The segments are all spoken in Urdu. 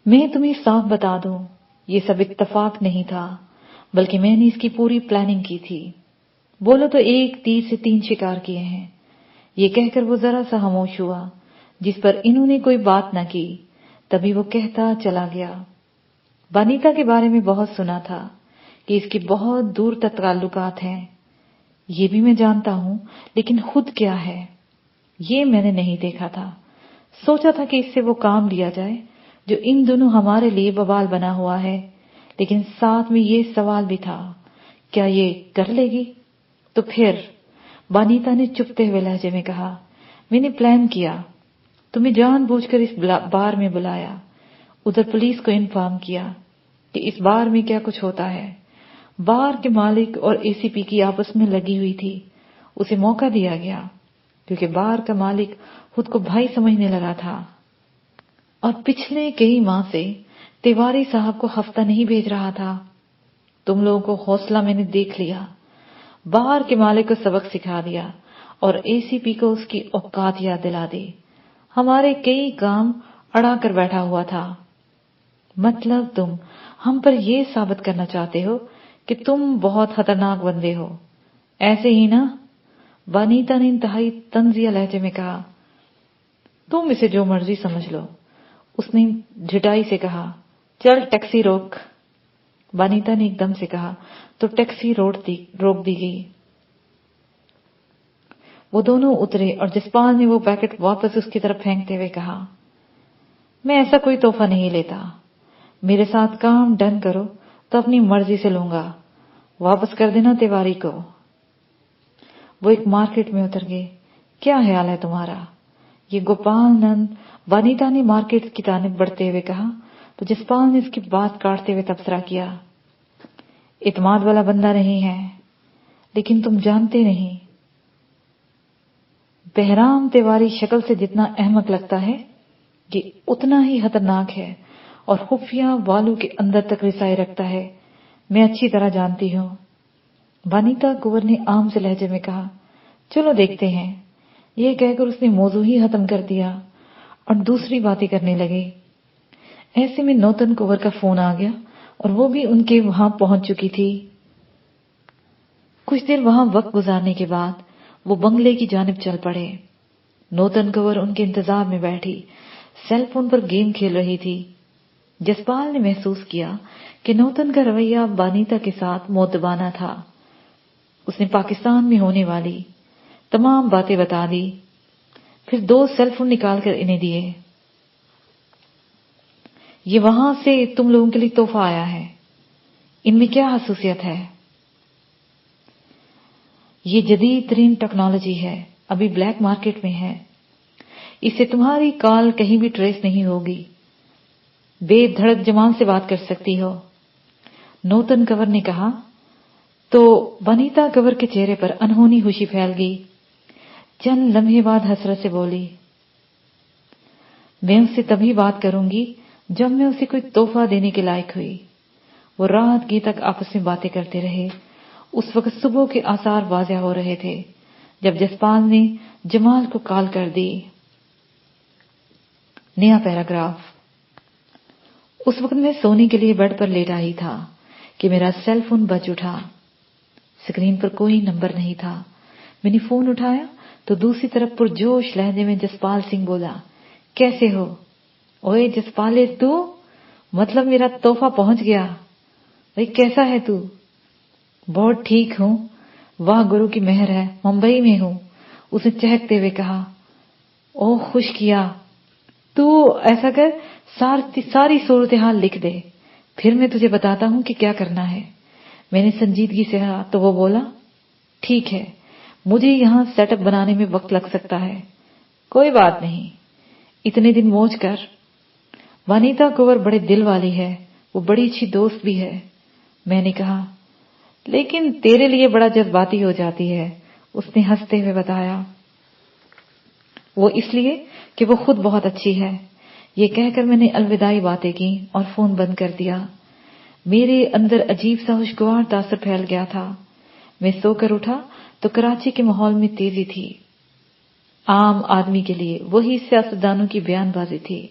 میں تمہیں صاف بتا دوں، یہ سب اتفاق نہیں تھا، بلکہ میں نے اس کی پوری پلاننگ کی تھی۔ بولو تو ایک تیر سے 3 شکار کیے ہیں۔ یہ کہہ کر وہ ذرا سا خاموش ہوا، جس پر انہوں نے کوئی بات نہ کی۔ تبھی وہ کہتا چلا گیا، بانیتا کے بارے میں بہت سنا تھا کہ اس کی بہت دور تک تعلقات ہیں۔ یہ بھی میں جانتا ہوں، لیکن خود کیا ہے یہ میں نے نہیں دیکھا تھا۔ سوچا تھا کہ اس سے وہ کام لیا جائے جو ان دنوں ہمارے لیے بوال بنا ہوا ہے، لیکن ساتھ میں یہ سوال بھی تھا، کیا یہ کر لے گی؟ تو پھر بانیتا نے چپتے ہوئے لہجے میں کہا، میں نے پلان کیا، تمہیں جان بوجھ کر اس بار میں بلایا، ادھر پولیس کو انفارم کیا کہ اس بار میں کیا کچھ ہوتا ہے۔ بار کے مالک اور اے سی پی کی آپس میں لگی ہوئی تھی، اسے موقع دیا گیا کیونکہ بار کا مالک خود کو بھائی سمجھنے لگا تھا، اور پچھلے کئی ماہ سے تیواری صاحب کو ہفتہ نہیں بھیج رہا تھا۔ تم لوگوں کو حوصلہ میں نے دیکھ لیا، بار کے مالک کو سبق سکھا دیا اور اے سی پی کو اس کی اوقات یاد دلا دی۔ ہمارے کئی کام اڑا کر بیٹھا ہوا تھا۔ مطلب تم ہم پر یہ ثابت کرنا چاہتے ہو کہ تم بہت خطرناک بندے ہو، ایسے ہی نا؟ بانیتا نے انتہائی طنزیہ لہجے میں کہا۔ تم اسے جو مرضی سمجھ لو، اس نے جھٹائی سے کہا۔ چل ٹیکسی روک، بانیتا نے ایک دم سے کہا، تو ٹیکسی روک دی گئی۔ وہ دونوں اترے اور جسپال نے وہ پیکٹ واپس اس کی طرف پھینکتے ہوئے کہا، میں ایسا کوئی تحفہ نہیں لیتا، میرے ساتھ کام ڈن کرو تو اپنی مرضی سے لوں گا، واپس کر دینا تیواری کو۔ وہ ایک مارکیٹ میں اتر گئے۔ کیا خیال ہے تمہارا؟ یہ گوپال نند، بانیتا نے مارکیٹ کی جانب بڑھتے ہوئے کہا، تو جسپال نے اس کی بات کاٹتے ہوئے تبصرہ کیا، اعتماد والا بندہ نہیں ہے، لیکن تم جانتے نہیں، بہرام تیواری شکل سے جتنا احمق لگتا ہے، یہ اتنا ہی خطرناک ہے اور خفیہ والو کے اندر تک رسائی رکھتا ہے، میں اچھی طرح جانتی ہوں۔ بانیتا کنور نے عام سے لہجے میں کہا، چلو دیکھتے ہیں۔ یہ کہہ کر اس نے موضوع ہی ختم کر دیا اور دوسری باتیں کرنے لگے۔ ایسے میں نوتن کنور کا فون آ گیا اور وہ بھی ان کے وہاں پہنچ چکی تھی۔ کچھ دیر وہاں وقت گزارنے کے بعد وہ بنگلے کی جانب چل پڑے۔ نوتن کنور ان کے انتظار میں بیٹھی سیل فون پر گیم کھیل رہی تھی۔ جسپال نے محسوس کیا کہ نوتن کا رویہ بانیتا کے ساتھ مؤدبانہ تھا۔ اس نے پاکستان میں ہونے والی تمام باتیں بتا دی، پھر 2 سیل فون نکال کر انہیں دیے۔ یہ وہاں سے تم لوگوں کے لیے تحفہ آیا ہے، ان میں کیا خصوصیت ہے؟ یہ جدید ترین ٹیکنالوجی ہے، ابھی بلیک مارکیٹ میں ہے، اس سے تمہاری کال کہیں بھی ٹریس نہیں ہوگی، بے دھڑک جمال سے بات کر سکتی ہو، نوتن کنور نے کہا۔ تو بانیتا کنور کے چہرے پر انہونی خوشی پھیل گئی۔ چند لمحے بعد حسرت سے بولی، میں اس سے تبھی بات کروں گی جب میں اسے کوئی تحفہ دینے کے لائق ہوئی۔ وہ رات گئی تک آپس میں باتیں کرتے رہے۔ اس وقت صبح کے آثار واضح ہو رہے تھے جب جسپال نے جمال کو کال کر دی۔ نیا پیراگراف۔ اس وقت میں سونے کے لیے بیڈ پر لیٹا ہی تھا کہ میرا سیل فون بج اٹھا۔ سکرین پر کوئی نمبر نہیں تھا۔ میں نے فون اٹھایا تو دوسری طرف پرجوش لہجے میں جسپال سنگھ بولا، کیسے ہو؟ اوئے جسپالے، تو مطلب میرا تحفہ پہنچ گیا؟ بھئی کیسا ہے تو؟ بہت ٹھیک ہوں، واہ گرو کی مہر ہے، ممبئی میں ہوں، اس نے چہکتے ہوئے کہا۔ اوہ خوش کیا، تو ایسا کر ساری صورتحال لکھ دے، پھر میں تجھے بتاتا ہوں کہ کیا کرنا ہے۔ میں نے سنجیدگی سے کہا تو وہ بولا، ٹھیک ہے، مجھے یہاں سیٹ اپ بنانے میں وقت لگ سکتا ہے، کوئی بات نہیں، اتنے دن موج کر۔ بانیتا کنور بڑے دل والی ہے، وہ بڑی اچھی دوست بھی ہے۔ میں نے کہا، لیکن تیرے لیے بڑا جذباتی ہو جاتی ہے، اس نے ہنستے ہوئے بتایا۔ وہ اس لیے کہ وہ خود بہت اچھی ہے۔ یہ کہہ کر میں نے الوداعی باتیں کی اور فون بند کر دیا۔ میرے اندر عجیب سا خوشگوار تاثر پھیل گیا تھا۔ میں سو کر اٹھا تو کراچی کے ماحول میں تیزی تھی۔ عام آدمی کے لیے وہی سیاستدانوں کی بیان بازی تھی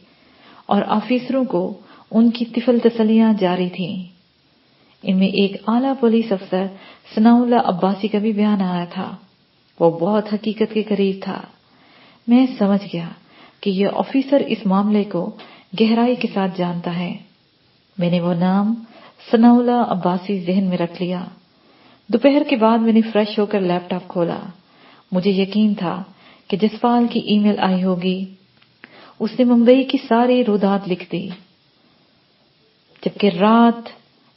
اور آفیسروں کو ان کی طفل تسلیاں جاری تھیں۔ ان میں ایک اعلیٰ پولیس افسر ثناء اللہ عباسی کا بھی بیان آیا تھا۔ وہ بہت حقیقت کے قریب تھا۔ میں سمجھ گیا کہ یہ آفیسر اس معاملے کو گہرائی کے ساتھ جانتا ہے۔ میں نے وہ نام ثناء اللہ عباسی ذہن میں رکھ لیا۔ دوپہر کے بعد میں نے فریش ہو کر لیپ ٹاپ کھولا۔ مجھے یقین تھا کہ جسپال کی ای میل آئی ہوگی۔ اس نے ممبئی کی ساری رودات لکھ دی، جبکہ رات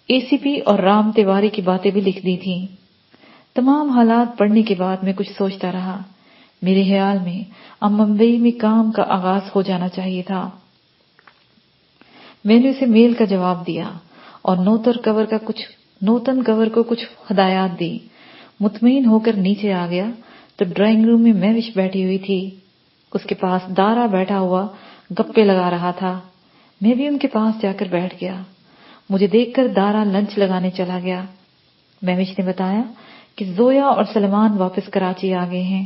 اے سی پی اور رام تیواری کی باتیں بھی لکھ دی تھیں۔ تمام حالات پڑھنے کے بعد میں کچھ سوچتا رہا۔ میرے خیال میں اب ممبئی میں کام کا آغاز ہو جانا چاہیے تھا۔ میں نے اسے میل کا جواب دیا اور نوتن کور کو کچھ ہدایات دی۔ مطمئن ہو کر نیچے آ گیا تو ڈرائنگ روم میں مہوش بیٹھی ہوئی تھی۔ اس کے پاس دارا بیٹھا ہوا گپے لگا رہا تھا۔ میں بھی ان کے پاس جا کر بیٹھ گیا۔ مجھے دیکھ کر دارا لنچ لگانے چلا گیا۔ مہوش نے بتایا کہ زویا اور سلمان واپس کراچی آ گئے ہیں۔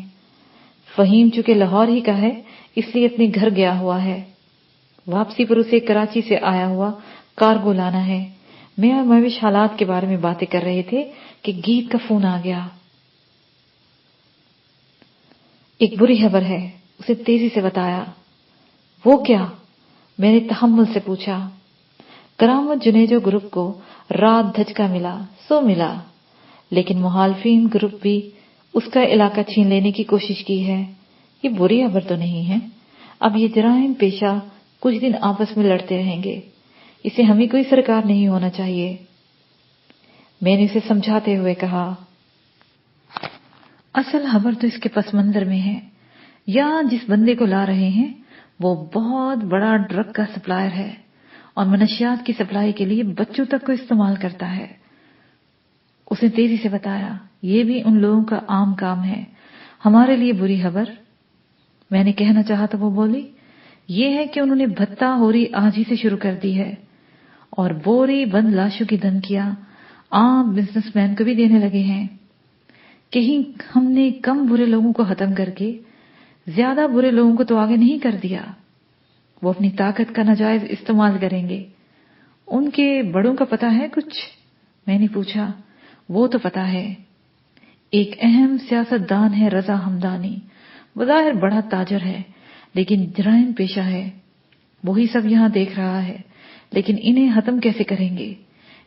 فہیم چونکہ لاہور ہی کا ہے اس لیے اپنے گھر گیا ہوا ہے۔ واپسی پر اسے کراچی سے آیا ہوا کارگو لانا ہے۔ میں اور مہوش حالات کے بارے میں باتیں کر رہے تھے کہ گیت کا فون آ گیا۔ ایک بری خبر ہے، اسے تیزی سے بتایا۔ وہ کیا؟ میں نے تحمل سے پوچھا۔ کرامت جنیجو گروپ کو رات دھچکا ملا سو ملا، لیکن مخالفین گروپ بھی اس کا علاقہ چھین لینے کی کوشش کی ہے۔ یہ بری خبر تو نہیں ہے۔ اب یہ جرائم پیشہ کچھ دن آپس میں لڑتے رہیں گے۔ اسے ہمیں کوئی سرکار نہیں ہونا چاہیے۔ میں نے اسے سمجھاتے ہوئے کہا، اصل خبر تو اس کے پس منظر میں ہے۔ یہاں جس بندے کو لا رہے ہیں وہ بہت بڑا ڈرگ کا سپلائر ہے اور منشیات کی سپلائی کے لیے بچوں تک کو استعمال کرتا ہے۔ اس نے تیزی سے بتایا، یہ بھی ان لوگوں کا عام کام ہے۔ ہمارے لیے بری خبر، میں نے کہنا چاہا تو وہ بولی، یہ ہے کہ انہوں نے بھتہ ہوری آج ہی سے شروع کر دی ہے اور بوری بند لاشوں کی دھمکیاں عام بزنس مین کو بھی دینے لگے ہیں۔ کہیں ہم نے کم برے لوگوں کو ختم کر کے زیادہ برے لوگوں کو تو آگے نہیں کر دیا۔ وہ اپنی طاقت کا ناجائز استعمال کریں گے۔ ان کے بڑوں کا پتہ ہے کچھ؟ میں نے پوچھا۔ وہ تو پتہ ہے، ایک اہم سیاست دان ہے رضا ہمدانی، بظاہر بڑا تاجر ہے لیکن جرائم پیشہ ہے۔ وہی سب یہاں دیکھ رہا ہے، لیکن انہیں ختم کیسے کریں گے؟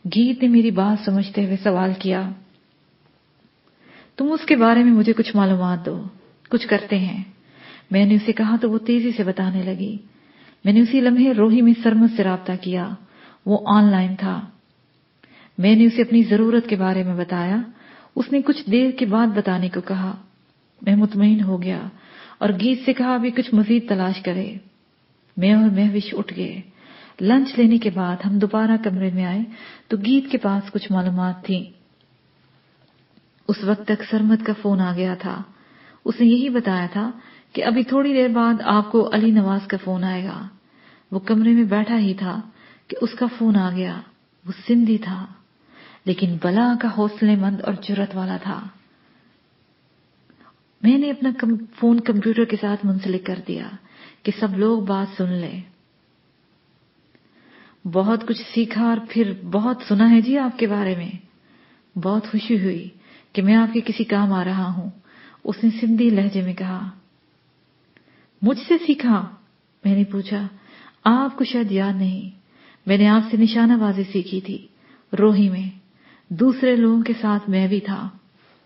گیت نے میری بات سمجھتے ہوئے سوال کیا، تم اس کے بارے میں مجھے کچھ معلومات دو، کچھ کرتے ہیں۔ میں نے اسے کہا تو وہ تیزی سے بتانے لگی۔ میں نے اسی لمحے روہی میں سرمد سے رابطہ کیا، وہ آن لائن تھا۔ میں نے اسے اپنی ضرورت کے بارے میں بتایا۔ اس نے کچھ دیر کے بعد بتانے کو کہا۔ میں مطمئن ہو گیا اور گیت سے کہا ابھی کچھ مزید تلاش کرے۔ میں اور مہوش اٹھ گئے۔ لنچ لینے کے بعد ہم دوبارہ کمرے میں آئے تو گیت کے پاس کچھ معلومات تھیں۔ اس وقت تک سرمد کا فون آ گیا تھا۔ اس نے یہی بتایا تھا کہ ابھی تھوڑی دیر بعد آپ کو علی نواز کا فون آئے گا۔ وہ کمرے میں بیٹھا ہی تھا کہ اس کا فون آ گیا۔ وہ سندھی تھا لیکن بلا کا حوصلے مند اور جرأت والا تھا۔ میں نے اپنا فون کمپیوٹر کے ساتھ منسلک کر دیا کہ سب لوگ بات سن لیں۔ بہت کچھ سیکھا اور پھر بہت سنا ہے جی آپ کے بارے میں۔ بہت خوشی ہوئی کہ میں آپ کے کسی کام آ رہا ہوں، اس نے سندھی لہجے میں کہا۔ مجھ سے سیکھا؟ میں نے پوچھا۔ آپ کو شاید یاد نہیں، میں نے آپ سے نشانہ بازی سیکھی تھی روہی میں، دوسرے لوگوں کے ساتھ میں بھی تھا۔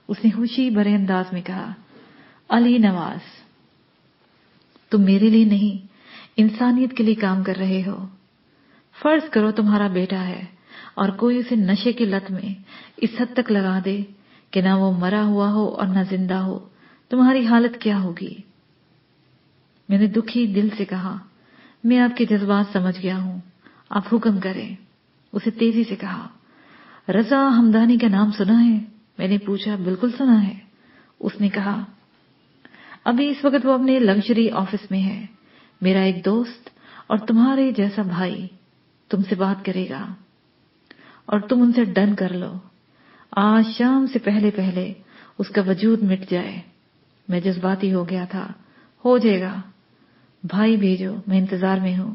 اس نے خوشی بھرے انداز میں کہا، علی نواز، تم میرے لیے نہیں انسانیت کے لیے کام کر رہے ہو۔ فرض کرو تمہارا بیٹا ہے اور کوئی اسے نشے کی لت میں اس حد تک لگا دے کہ نہ وہ مرا ہوا ہو اور نہ زندہ ہو، تمہاری حالت کیا ہوگی؟ میں نے دکھی دل سے کہا، میں آپ کے جذبات سمجھ گیا ہوں، آپ حکم کریں۔ اسے تیزی سے کہا، رضا ہمدانی کا نام سنا ہے؟ میں نے پوچھا۔ بالکل سنا ہے، اس نے کہا۔ ابھی اس وقت وہ اپنے لگژری آفس میں ہے۔ میرا ایک دوست اور تمہارے جیسا بھائی تم سے بات کرے گا اور تم ان سے ڈن کر لو، آج شام سے پہلے پہلے اس کا وجود مٹ جائے۔ میں جذباتی ہو گیا تھا۔ ہو جائے گا، بھائی بھیجو، میں انتظار میں ہوں۔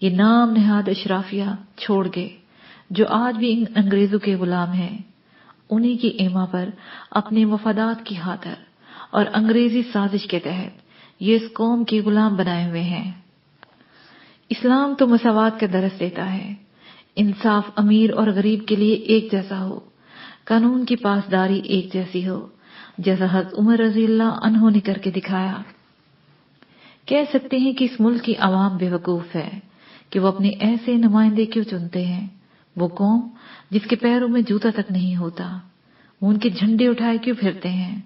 یہ نام نہاد اشرافیہ چھوڑ گئے جو آج بھی ان انگریزوں کے غلام ہیں، انہی کی ایما پر اپنے مفادات کی خاطر اور انگریزی سازش کے تحت یہ اس قوم کی غلام بنائے ہوئے ہیں۔ اسلام تو مساوات کا درس دیتا ہے، انصاف امیر اور غریب کے لیے ایک جیسا ہو، قانون کی پاسداری ایک جیسی ہو، جیسا حضرت عمر رضی اللہ عنہ نے کر کے دکھایا۔ کہہ سکتے ہیں کہ اس ملک کی عوام بے وقوف ہے کہ وہ اپنے ایسے نمائندے کیوں چنتے ہیں۔ وہ قوم جس کے پیروں میں جوتا تک نہیں ہوتا، وہ ان کے جھنڈے اٹھائے کیوں پھرتے ہیں؟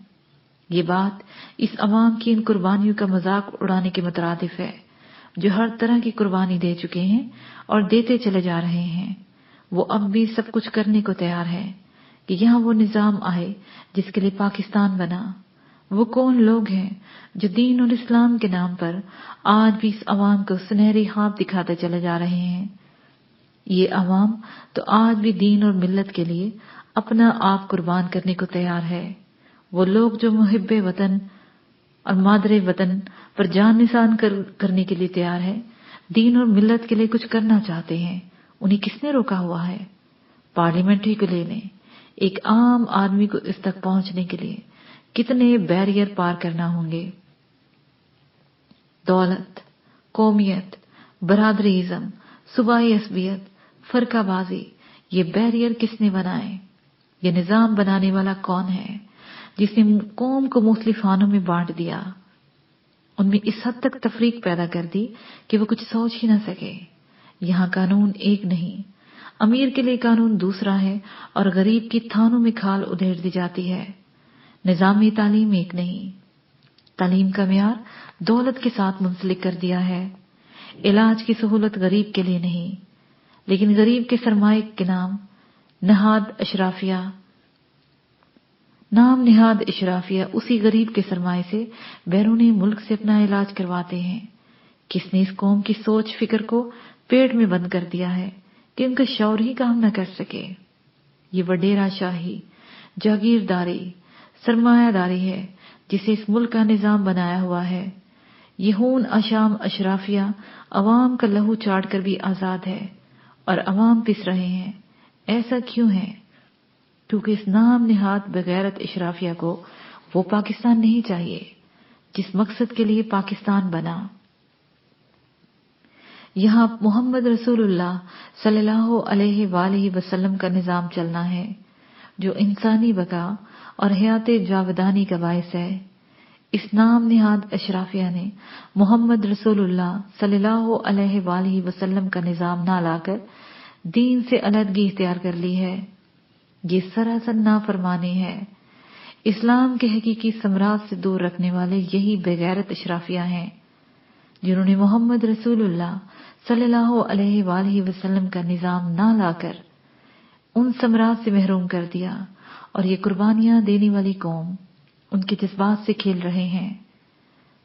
یہ بات اس عوام کی ان قربانیوں کا مذاق اڑانے کے مترادف ہے جو ہر طرح کی قربانی دے چکے ہیں اور دیتے چلے جا رہے ہیں۔ وہ اب بھی سب کچھ کرنے کو تیار ہے کہ یہاں وہ نظام آئے جس کے لیے پاکستان بنا۔ وہ کون لوگ ہیں جو دین اور اسلام کے نام پر آج بھی اس عوام کو سنہری خواب دکھاتے چلے جا رہے ہیں؟ یہ عوام تو آج بھی دین اور ملت کے لیے اپنا آپ قربان کرنے کو تیار ہے۔ وہ لوگ جو محب وطن اور مادر وطن پر جان نثار کرنے کے لیے تیار ہے، دین اور ملت کے لیے کچھ کرنا چاہتے ہیں، انہیں کس نے روکا ہوا ہے؟ پارلیمنٹ ہی کو لے لیں، ایک عام آدمی کو اس تک پہنچنے کے لیے کتنے بیریئر پار کرنا ہوں گے۔ دولت، قومیت، برادری ازم، صوبائی عصبیت، فرقہ بازی، یہ بیریئر کس نے بنائے؟ یہ نظام بنانے والا کون ہے جس نے قوم کو مختلف خانوں میں بانٹ دیا، ان میں اس حد تک تفریق پیدا کر دی کہ وہ کچھ سوچ ہی نہ سکے؟ یہاں قانون ایک نہیں، امیر کے لیے قانون دوسرا ہے اور غریب کی تھانوں میں کھال ادھیڑ دی جاتی ہے۔ نظامی تعلیم ایک نہیں، تعلیم کا معیار دولت کے ساتھ منسلک کر دیا ہے۔ علاج کی سہولت غریب کے لیے نہیں، لیکن غریب کے سرمایہ کے نام نہاد اشرافیہ اسی غریب کے سرمایہ سے بیرونی ملک سے اپنا علاج کرواتے ہیں۔ کس نے اس قوم کی سوچ فکر کو پیٹ میں بند کر دیا ہے کہ ان کا شعور ہی کام نہ کر سکے؟ یہ وڈیرا شاہی، جاگیرداری، سرمایہ داری ہے جسے اس ملک کا نظام بنایا ہوا ہے۔ یہ ہون اشام اشرافیہ عوام کا لہو چاٹ کر بھی آزاد ہے اور عوام پس رہے ہیں۔ ایسا کیوں ہے؟ کیونکہ اس نام نہاد بغیرت اشرافیہ کو وہ پاکستان نہیں چاہیے جس مقصد کے لیے پاکستان بنا۔ یہاں محمد رسول اللہ صلی اللہ علیہ وآلہ وسلم کا نظام چلنا ہے جو انسانی بقا اور حیات جاودانی کا باعث ہے۔ اس نام نہاد اشرافیہ نے محمد رسول اللہ صلی اللہ علیہ وآلہ وسلم کا نظام نہ لا کر دین سے علیحدگی اختیار کر لی ہے۔ یہ سراسر نافرمانی ہے۔ اسلام کے حقیقی ثمرات سے دور رکھنے والے یہی بغیرت اشرافیہ ہیں جنہوں نے محمد رسول اللہ صلی اللہ علیہ وآلہ وسلم کا نظام نہ لا کر ان ثمرات سے محروم کر دیا، اور یہ قربانیاں دینے والی قوم ان کے جذبات سے کھیل رہے ہیں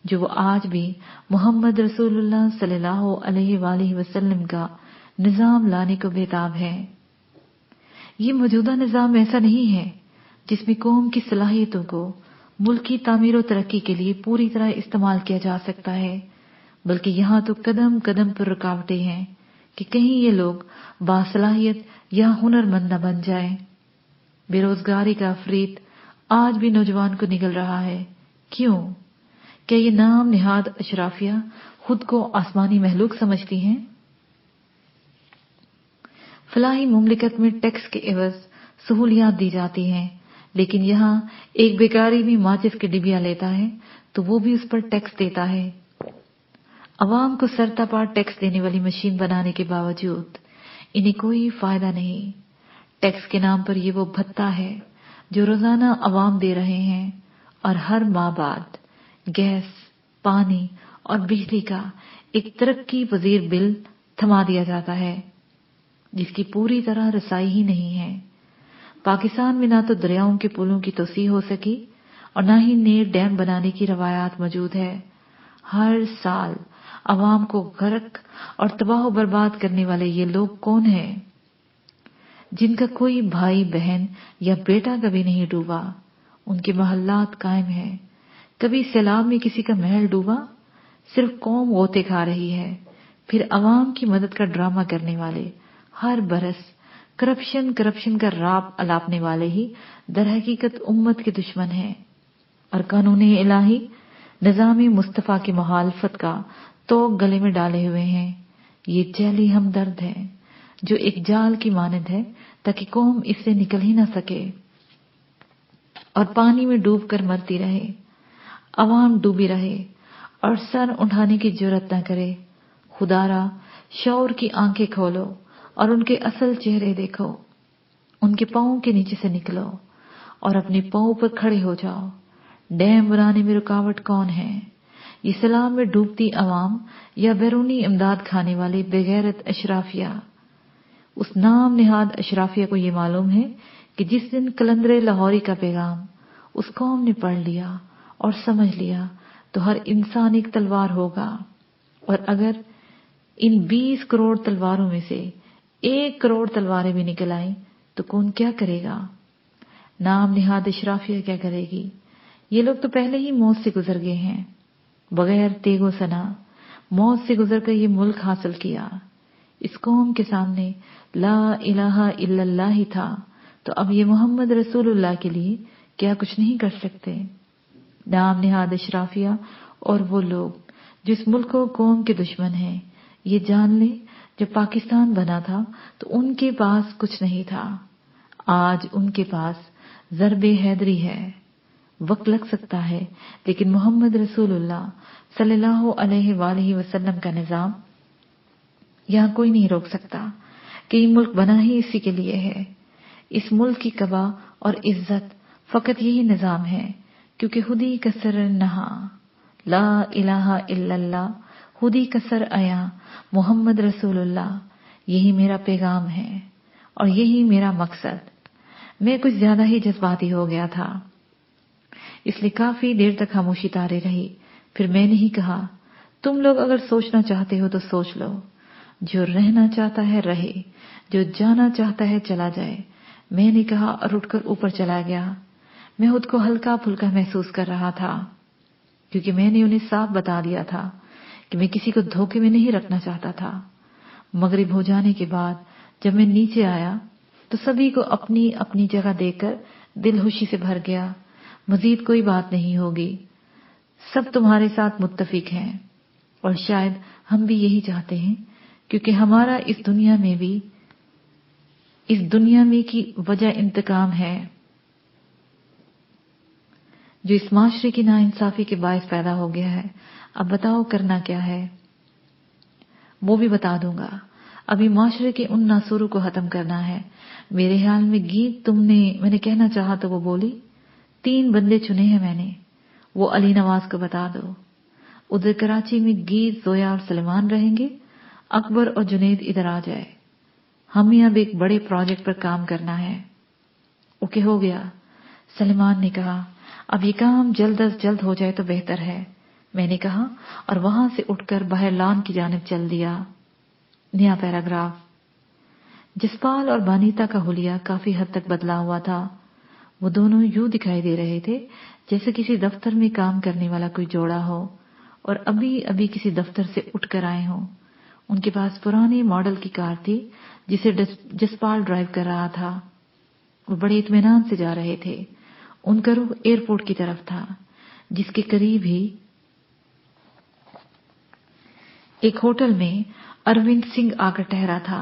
جو وہ آج بھی محمد رسول اللہ صلی اللہ علیہ وآلہ وسلم کا نظام لانے کو بےتاب ہے۔ یہ موجودہ نظام ایسا نہیں ہے جس میں قوم کی صلاحیتوں کو ملکی تعمیر و ترقی کے لیے پوری طرح استعمال کیا جا سکتا ہے، بلکہ یہاں تو قدم قدم پر رکاوٹیں ہیں کہ کہیں یہ لوگ باصلاحیت یا ہنرمند نہ بن جائیں۔ بے روزگاری کا افریت آج بھی نوجوان کو نگل رہا ہے۔ کیوں؟ کیا یہ نام نہاد اشرافیہ خود کو آسمانی مخلوق سمجھتی ہیں؟ فلاحی مملکت میں ٹیکس کے عوض سہولیات دی جاتی ہیں، لیکن یہاں ایک بیکاری بھی ماچس کے ڈبیا لیتا ہے تو وہ بھی اس پر ٹیکس دیتا ہے۔ عوام کو سرتاپا ٹیکس دینے والی مشین بنانے کے باوجود انہیں کوئی فائدہ نہیں۔ ٹیکس کے نام پر یہ وہ بھتہ ہے جو روزانہ عوام دے رہے ہیں، اور ہر ماہ بعد گیس، پانی اور بجلی کا ایک ترقی پذیر بل تھما دیا جاتا ہے جس کی پوری طرح رسائی ہی نہیں ہے۔ پاکستان میں نہ تو دریاؤں کے پلوں کی توسیع ہو سکی اور نہ ہی نئے ڈیم بنانے کی روایات موجود ہے۔ ہر سال عوام کو غرق اور تباہ و برباد کرنے والے یہ لوگ کون ہیں جن کا کوئی بھائی بہن یا بیٹا کبھی نہیں ڈوبا؟ ان کے محلات قائم ہیں۔ کبھی سیلاب میں کسی کا محل ڈوبا؟ صرف قوم غوطے کھا رہی ہے، پھر عوام کی مدد کا ڈرامہ کرنے والے، ہر برس کرپشن کا راپ الاپنے والے ہی در حقیقت امت کے دشمن ہیں اور قانون الہی نظام مصطفیٰ کی مخالفت کا توق گلے میں ڈالے ہوئے ہیں۔ یہ جعلی ہمدرد ہے جو ایک جال کی مانند ہے تاکہ قوم اس سے نکل ہی نہ سکے اور پانی میں ڈوب کر مرتی رہے، عوام ڈوبی رہے اور سر اٹھانے کی جرات نہ کرے۔ خدارا شعور کی آنکھیں کھولو اور ان کے اصل چہرے دیکھو، ان کے پاؤں کے نیچے سے نکلو اور اپنے پاؤں پر کھڑے ہو جاؤ۔ ڈیم بنانے میں رکاوٹ کون ہے؟ یہ سیلاب میں ڈوبتی عوام یا بیرونی امداد کھانے والے بغیرت اشرافیہ؟ اس نام نہاد اشرافیہ کو یہ معلوم ہے کہ جس دن قلندر لاہوری کا پیغام اس قوم نے پڑھ لیا اور سمجھ لیا تو ہر انسان ایک تلوار ہوگا، اور اگر ان 20 کروڑ تلواروں میں سے 1 کروڑ تلواریں بھی نکل آئیں تو کون کیا کرے گا؟ نام نہاد اشرافیہ کیا کرے گی؟ یہ لوگ تو پہلے ہی موت سے گزر گئے ہیں، بغیر تیگ و سنا موت سے گزر کر یہ ملک حاصل کیا۔ اس قوم کے سامنے لا الہ الا اللہ ہی تھا، تو اب یہ محمد رسول اللہ کے لیے کیا کچھ نہیں کر سکتے؟ نام نہاد اشرافیہ اور وہ لوگ جو اس ملک و قوم کے دشمن ہیں، یہ جان لیں جب پاکستان بنا تھا تو ان کے پاس کچھ نہیں تھا، آج ان کے پاس ضرب حیدری ہے۔ وقت لگ سکتا ہے لیکن محمد رسول اللہ صلی اللہ علیہ وآلہ وسلم کا نظام یہاں کوئی نہیں روک سکتا کہ یہ ملک بنا ہی اسی کے لیے ہے۔ اس ملک کی قبا اور عزت فقط یہی نظام ہے، کیونکہ خودی کسر نہا لا الہ الا اللہ، خودی کسر آیا محمد رسول اللہ، یہی میرا پیغام ہے اور یہی میرا مقصد۔ میں کچھ زیادہ ہی جذباتی ہو گیا تھا، اس لیے کافی دیر تک خاموشی طاری رہی۔ پھر میں نے ہی کہا، تم لوگ اگر سوچنا چاہتے ہو تو سوچ لو، جو رہنا چاہتا ہے رہے، جو جانا چاہتا ہے چلا جائے۔ میں نے کہا اور اٹھ کر اوپر چلا گیا۔ میں خود کو ہلکا پھلکا محسوس کر رہا تھا، کیونکہ میں نے انہیں صاف بتا دیا تھا کہ میں کسی کو دھوکے میں نہیں رکھنا چاہتا تھا۔ مغرب ہو جانے کے بعد جب میں نیچے آیا تو سبھی کو اپنی اپنی جگہ دیکھ کر دل خوشی سے بھر گیا۔ مزید کوئی بات نہیں ہوگی، سب تمہارے ساتھ متفق ہیں اور شاید ہم بھی یہی چاہتے ہیں، کیونکہ ہمارا اس دنیا میں کی وجہ انتقام ہے جو اس معاشرے کی ناانصافی کے باعث پیدا ہو گیا ہے۔ اب بتاؤ کرنا کیا ہے؟ وہ بھی بتا دوں گا۔ ابھی معاشرے کے ان ناسوروں کو ختم کرنا ہے۔ میرے خیال میں گیت میں نے کہنا چاہا تو وہ بولی، 3 بندے چنے ہیں میں نے، وہ علی نواز کو بتا دو۔ ادھر کراچی میں گیت، زویا اور سلیمان رہیں گے، اکبر اور جنید ادھر آ جائے۔ ہمیں اب ایک بڑے پروجیکٹ پر کام کرنا ہے۔ اوکے ہو گیا، سلیمان نے کہا۔ اب یہ کام جلد از جلد ہو جائے تو بہتر ہے، میں نے کہا اور وہاں سے اٹھ کر باہر لان کی جانب چل دیا۔ نیا پیراگراف۔ جسپال اور بانیتا کا حلیہ کافی حد تک بدلا ہوا تھا۔ وہ دونوں یوں دکھائی دے رہے تھے جیسے کسی دفتر میں کام کرنے والا کوئی جوڑا ہو اور ابھی کسی دفتر سے اٹھ کر آئے ہوں۔ ان کے پاس پرانی ماڈل کی کار تھی جسے جسپال ڈرائیو کر رہا تھا۔ وہ بڑے اطمینان سے جا رہے تھے۔ ان کا رخ ایئرپورٹ کی طرف تھا، جس کے قریب ہی ایک ہوٹل میں اروند سنگھ آ کر ٹھہرا تھا۔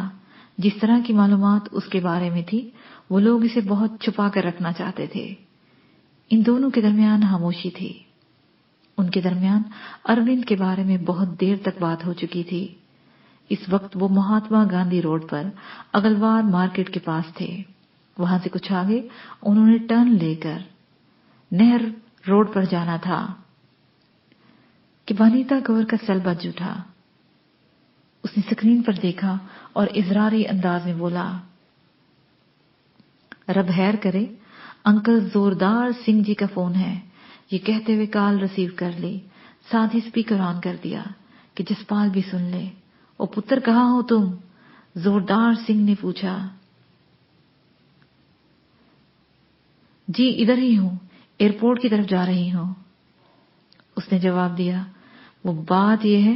جس طرح کی معلومات اس کے بارے میں تھی وہ لوگ اسے بہت چھپا کر رکھنا چاہتے تھے۔ ان دونوں کے درمیان خاموشی تھی۔ ان کے درمیان اروند کے بارے میں بہت دیر تک بات ہو چکی تھی۔ اس وقت وہ مہاتما گاندھی روڈ پر اگلوار مارکیٹ کے پاس تھے۔ وہاں سے کچھ آگے انہوں نے ٹرن لے کر نہر روڈ پر جانا تھا کہ بانیتا گور کا سیل بج اٹھا۔ اس نے سکرین پر دیکھا اور اضراری انداز میں بولا، رب خیر کرے، انکل زوردار سنگھ جی کا فون ہے۔ یہ کہتے ہوئے کال ریسیو کر لی، ساتھ ہی اسپیکر آن کر دیا کہ جسپال بھی سن لے۔ او پتر کہاں ہو تم؟ زوردار سنگھ نے پوچھا۔ جی ادھر ہی ہوں، ایئرپورٹ کی طرف جا رہی ہوں، اس نے جواب دیا۔ وہ بات یہ ہے